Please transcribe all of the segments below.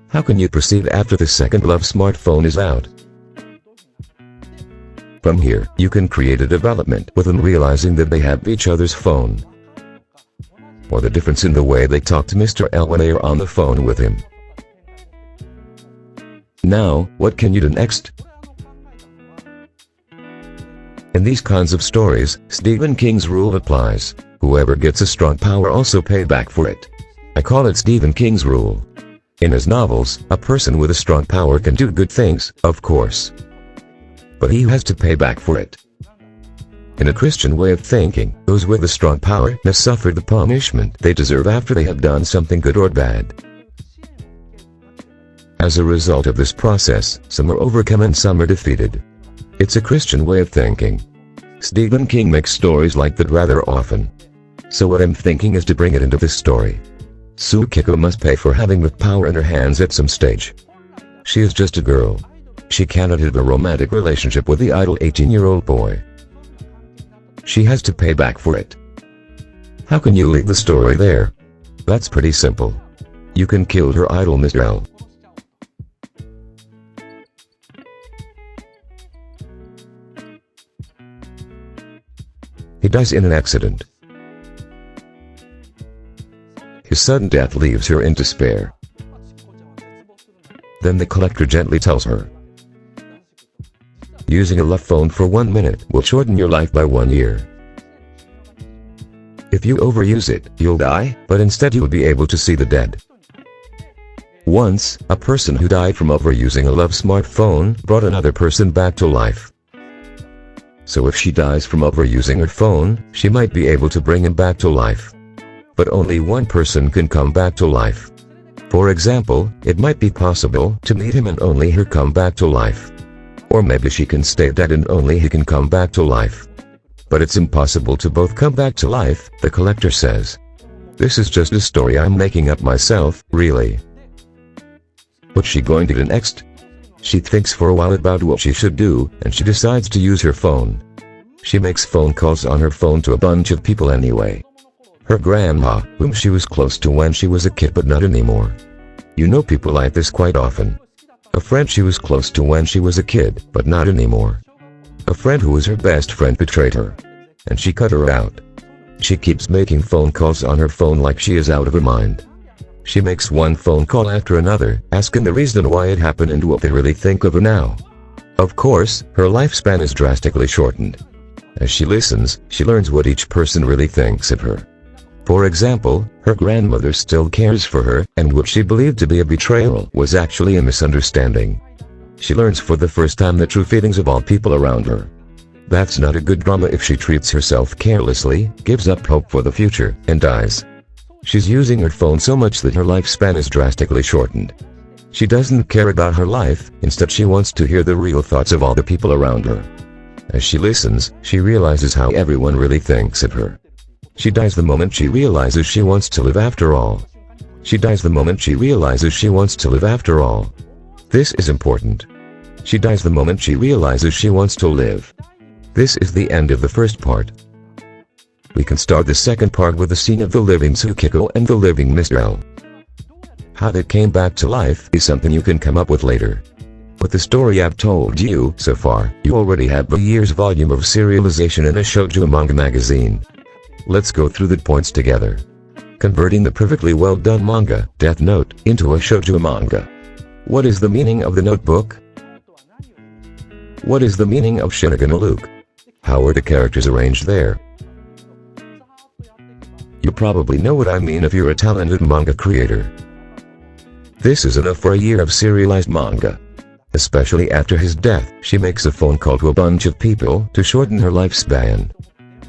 How can you proceed after the second love smartphone is out? From here, you can create a development with them realizing that they have each other's phone. Or the difference in the way they talk to Mr. L when they are on the phone with him. Now, what can you do next? In these kinds of stories, Stephen King's rule applies. Whoever gets a strong power also pay back for it. I call it Stephen King's rule. In his novels, a person with a strong power can do good things, of course. But he has to pay back for it. In a Christian way of thinking, those with a strong power must suffer the punishment they deserve after they have done something good or bad. As a result of this process, some are overcome and some are defeated. It's a Christian way of thinking. Stephen King makes stories like that rather often. So what I'm thinking is to bring it into this story. Tsukiko must pay for having the power in her hands at some stage. She is just a girl. She cannot have a romantic relationship with the idle 18-year-old boy. She has to pay back for it. How can you leave the story there? That's pretty simple. You can kill her idol Mr. L. He dies in an accident. His sudden death leaves her in despair. Then the collector gently tells her, using a love phone for 1 minute will shorten your life by 1 year. If you overuse it, you'll die, but instead you'll be able to see the dead. Once, a person who died from overusing a love smartphone brought another person back to life. So if she dies from overusing her phone, she might be able to bring him back to life. But only one person can come back to life. For example, it might be possible to meet him and only her come back to life. Or maybe she can stay dead and only he can come back to life. But it's impossible to both come back to life, the collector says. This is just a story I'm making up myself, really. What's she going to do next? She thinks for a while about what she should do, and she decides to use her phone. She makes phone calls on her phone to a bunch of people anyway. Her grandma, whom she was close to when she was a kid but not anymore. You know people like this quite often. A friend she was close to when she was a kid, but not anymore. A friend who was her best friend betrayed her. And she cut her out. She keeps making phone calls on her phone like she is out of her mind. She makes one phone call after another, asking the reason why it happened and what they really think of her now. Of course, her lifespan is drastically shortened. As she listens, she learns what each person really thinks of her. For example, her grandmother still cares for her, and what she believed to be a betrayal was actually a misunderstanding. She learns for the first time the true feelings of all people around her. That's not a good drama if she treats herself carelessly, gives up hope for the future, and dies. She's using her phone so much that her lifespan is drastically shortened. She doesn't care about her life, instead she wants to hear the real thoughts of all the people around her. As she listens, she realizes how everyone really thinks of her. She dies the moment she realizes she wants to live after all. She dies the moment she realizes she wants to live after all. This is important. She dies the moment she realizes she wants to live. This is the end of the first part. We can start the second part with the scene of the living Tsukiko and the living Mr. L. How they came back to life is something you can come up with later. With the story I've told you so far, you already have a year's volume of serialization in a shoujo manga magazine. Let's go through the points together. Converting the perfectly well done manga, Death Note, into a shoujo manga. What is the meaning of the notebook? What is the meaning of Shinigami Luke? How are the characters arranged there? You probably know what I mean if you're a talented manga creator. This is enough for a year of serialized manga. Especially after his death, she makes a phone call to a bunch of people to shorten her lifespan.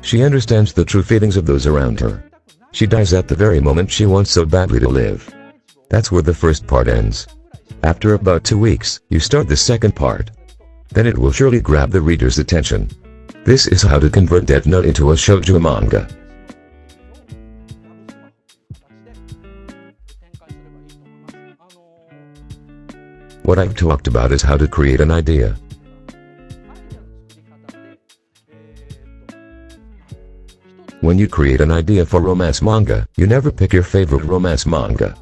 She understands the true feelings of those around her. She dies at the very moment she wants so badly to live. That's where the first part ends. After about 2 weeks, you start the second part. Then it will surely grab the reader's attention. This is how to convert Death Note into a shoujo manga. What I've talked about is how to create an idea. When you create an idea for romance manga, you never pick your favorite romance manga.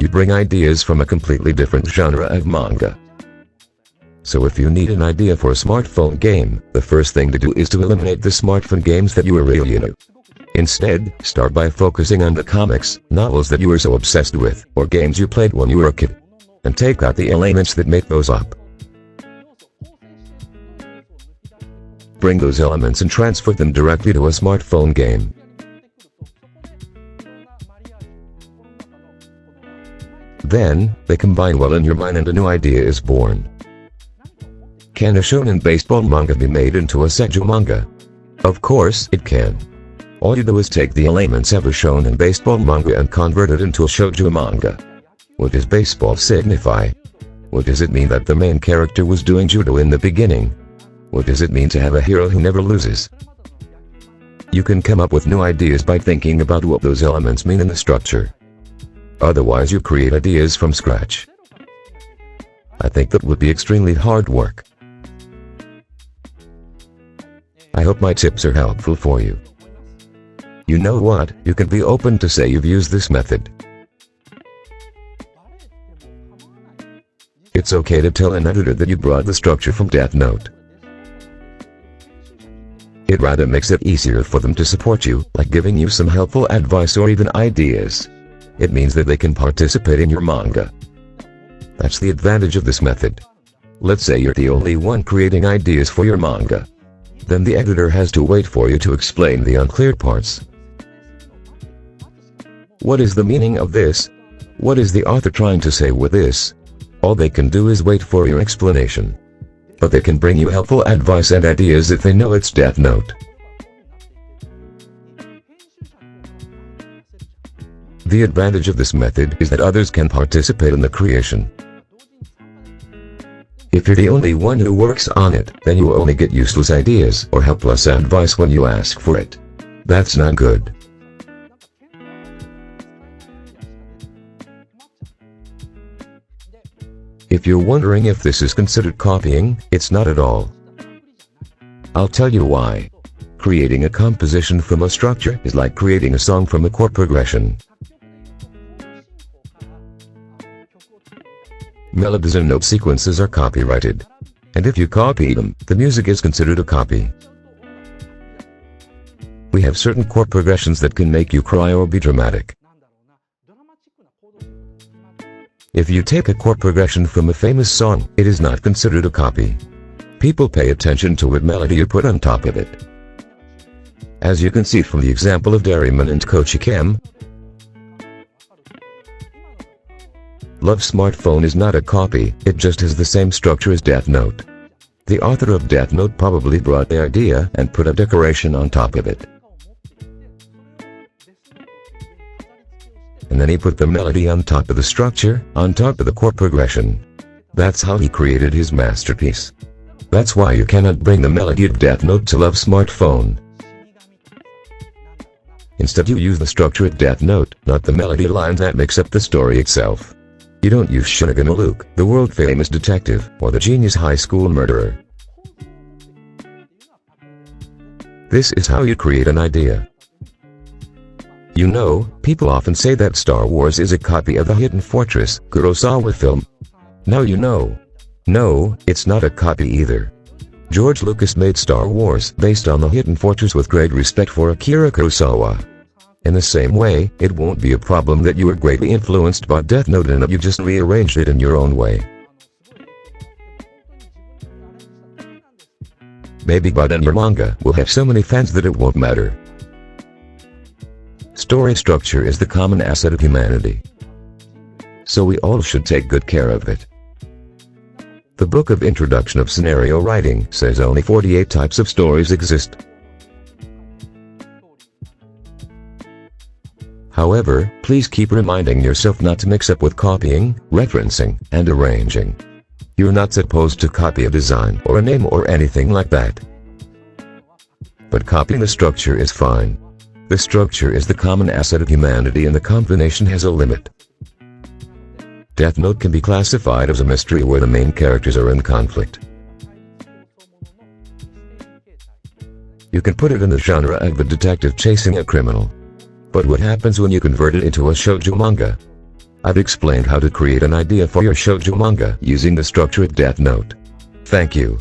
You bring ideas from a completely different genre of manga. So if you need an idea for a smartphone game, the first thing to do is to eliminate the smartphone games that you are really into. Instead, start by focusing on the comics, novels that you were so obsessed with, or games you played when you were a kid. And take out the elements that make those up. Bring those elements and transfer them directly to a smartphone game. Then, they combine well in your mind and a new idea is born. Can a shonen baseball manga be made into a Senju manga? Of course it can. All you do is take the elements of a shonen baseball manga and convert it into a shoujo manga. What does baseball signify? What does it mean that the main character was doing judo in the beginning? What does it mean to have a hero who never loses? You can come up with new ideas by thinking about what those elements mean in the structure. Otherwise you create ideas from scratch. I think that would be extremely hard work. I hope my tips are helpful for you. You know what, you can be open to say you've used this method. It's okay to tell an editor that you brought the structure from Death Note. It rather makes it easier for them to support you, like giving you some helpful advice or even ideas. It means that they can participate in your manga. That's the advantage of this method. Let's say you're the only one creating ideas for your manga. Then the editor has to wait for you to explain the unclear parts. What is the meaning of this? What is the author trying to say with this? All they can do is wait for your explanation. But they can bring you helpful advice and ideas if they know it's Death Note. The advantage of this method is that others can participate in the creation. If you're the only one who works on it, then you only get useless ideas or helpless advice when you ask for it. That's not good. If you're wondering if this is considered copying, it's not at all. I'll tell you why. Creating a composition from a structure is like creating a song from a chord progression. Melodies and note sequences are copyrighted. And if you copy them, the music is considered a copy. We have certain chord progressions that can make you cry or be dramatic. If you take a chord progression from a famous song, it is not considered a copy. People pay attention to what melody you put on top of it. As you can see from the example of Dairyman and Otaking, Love Smartphone is not a copy, it just has the same structure as Death Note. The author of Death Note probably brought the idea and put a decoration on top of it. And then he put the melody on top of the structure, on top of the chord progression. That's how he created his masterpiece. That's why you cannot bring the melody of Death Note to Love Smartphone. Instead you use the structure of Death Note, not the melody line that makes up the story itself. You don't use Shinigami Luke, the world-famous detective, or the genius high school murderer. This is how you create an idea. You know, people often say that Star Wars is a copy of the Hidden Fortress, Kurosawa film. Now you know. No, it's not a copy either. George Lucas made Star Wars based on the Hidden Fortress with great respect for Akira Kurosawa. In the same way, it won't be a problem that you were greatly influenced by Death Note and that you just rearranged it in your own way. Maybe by then your manga will have so many fans that it won't matter. Story structure is the common asset of humanity. So we all should take good care of it. The book of Introduction of Scenario Writing says only 48 types of stories exist. However, please keep reminding yourself not to mix up with copying, referencing, and arranging. You're not supposed to copy a design or a name or anything like that. But copying the structure is fine. The structure is the common asset of humanity and the combination has a limit. Death Note can be classified as a mystery where the main characters are in conflict. You can put it in the genre of a detective chasing a criminal. But what happens when you convert it into a shoujo manga? I've explained how to create an idea for your shoujo manga using the structured Death Note. Thank you.